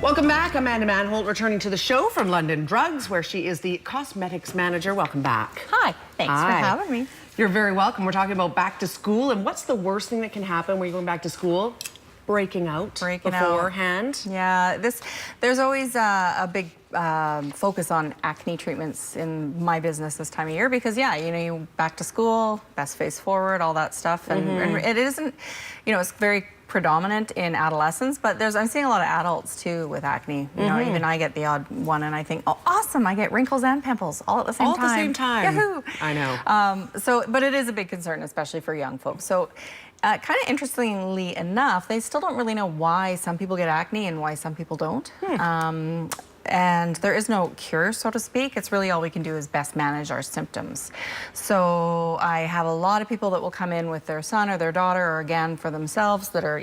Welcome back. Amanda Manholt returning to the show from London Drugs, where she is the cosmetics manager. Welcome back. Hi. Thanks for having me. You're very welcome. We're talking about back to school, and what's the worst thing that can happen when you're going back to school? Breaking out beforehand. Yeah, there's always a big focus on acne treatments in my business this time of year because, yeah, you back to school, best face forward, all that stuff, and it isn't, it's very predominant in adolescents, but I'm seeing a lot of adults too with acne. Even I get the odd one, and I think, oh, awesome! I get wrinkles and pimples all at the same time. All at the same time. Yahoo! I know. But it is a big concern, especially for young folks. So. Kind of interestingly enough, they still don't really know why some people get acne and why some people don't. And there is no cure, so to speak. It's really all we can do is best manage our symptoms. So I have a lot of people that will come in with their son or their daughter, or again for themselves, that are,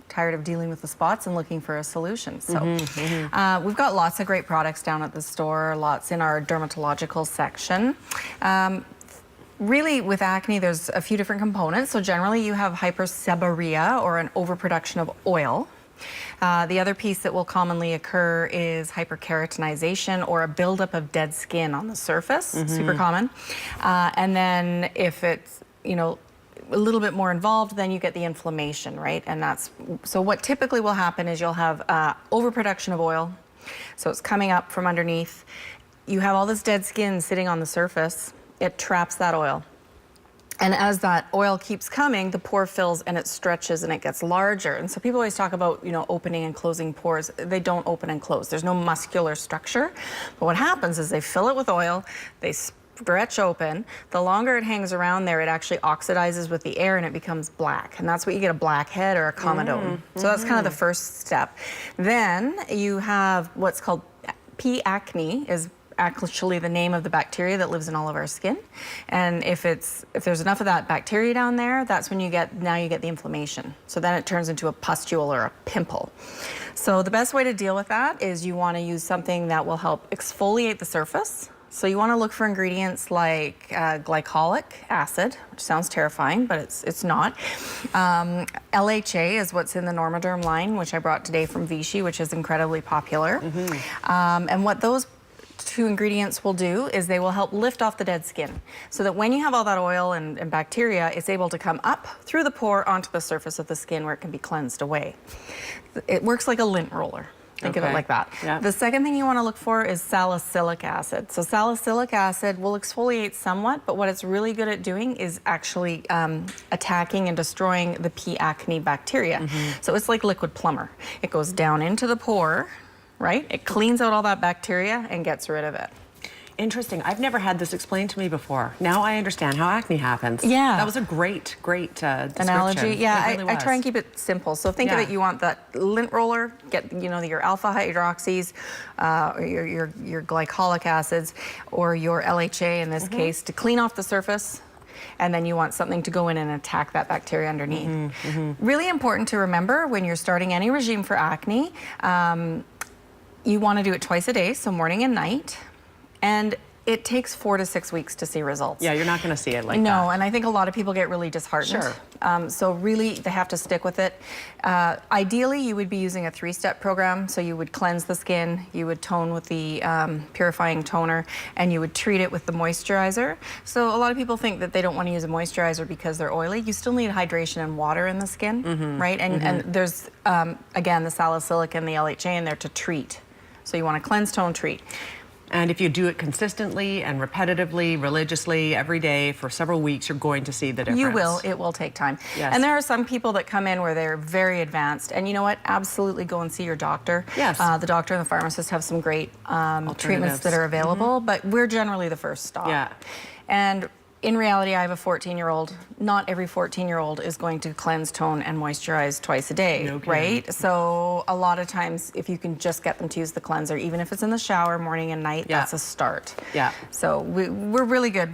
tired of dealing with the spots and looking for a solution. So we've got lots of great products down at the store, lots in our dermatological section. Really, with acne, there's a few different components. So generally, you have hyperseborrhea, or an overproduction of oil. The other piece that will commonly occur is hyperkeratinization, or a buildup of dead skin on the surface, super common. And then if it's, a little bit more involved, then you get the inflammation, right? And so what typically will happen is you'll have overproduction of oil. So it's coming up from underneath. You have all this dead skin sitting on the surface. It traps that oil. And as that oil keeps coming, the pore fills and it stretches and it gets larger. And so people always talk about, opening and closing pores. They don't open and close. There's no muscular structure. But what happens is they fill it with oil, they stretch open. The longer it hangs around there, it actually oxidizes with the air and it becomes black. And that's what you get, a blackhead or a comedone. So that's kind of the first step. Then you have what's called P. acne, is actually the name of the bacteria that lives in all of our skin. And if there's enough of that bacteria down there, that's when you get the inflammation. So then it turns into a pustule or a pimple. So the best way to deal with that is you want to use something that will help exfoliate the surface. So you want to look for ingredients like glycolic acid, which sounds terrifying, but it's not. LHA is what's in the Normaderm line, which I brought today from Vichy, which is incredibly popular. And what those two ingredients will do is they will help lift off the dead skin, so that when you have all that oil and bacteria, it's able to come up through the pore onto the surface of the skin where it can be cleansed away. It works like a lint roller. Think of it like that. Yeah. The second thing you want to look for is salicylic acid. So salicylic acid will exfoliate somewhat, but what it's really good at doing is actually attacking and destroying the P. acne bacteria. So it's like liquid plumber. It goes down into the pore, right? It cleans out all that bacteria and gets rid of it. Interesting. I've never had this explained to me before. Now I understand how acne happens. Yeah. That was a great analogy. Yeah, really I try and keep it simple. So think of it, you want that lint roller, get, your alpha hydroxys, your glycolic acids, or your LHA in this case, to clean off the surface. And then you want something to go in and attack that bacteria underneath. Really important to remember when you're starting any regime for acne, you want to do it twice a day, so morning and night. And it takes 4 to 6 weeks to see results. Yeah, you're not going to see it like that. No, and I think a lot of people get really disheartened. Sure. So really, they have to stick with it. Ideally, you would be using a 3-step program. So you would cleanse the skin, you would tone with the purifying toner, and you would treat it with the moisturizer. So a lot of people think that they don't want to use a moisturizer because they're oily. You still need hydration and water in the skin, right? And there's, again, the salicylic and the LHA in there to treat. So you want to cleanse, tone, treat. And if you do it consistently and repetitively, religiously, every day for several weeks, you're going to see the difference. You will. It will take time. Yes. And there are some people that come in where they're very advanced. And you know what? Absolutely go and see your doctor. Yes. The doctor and the pharmacist have some great treatments that are available, but we're generally the first stop. Yeah. And in reality, I have a 14-year-old. Not every 14-year-old is going to cleanse, tone, and moisturize twice a day, right? So a lot of times, if you can just get them to use the cleanser, even if it's in the shower morning and night, that's a start. Yeah. So we're really good.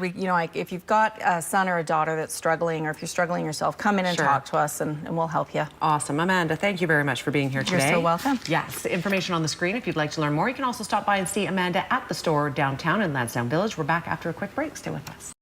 If you've got a son or a daughter that's struggling, or if you're struggling yourself, come in and talk to us, and we'll help you. Awesome. Amanda, thank you very much for being here today. You're so welcome. Yes, information on the screen if you'd like to learn more. You can also stop by and see Amanda at the store downtown in Lansdowne Village. We're back after a quick break. Stay with us.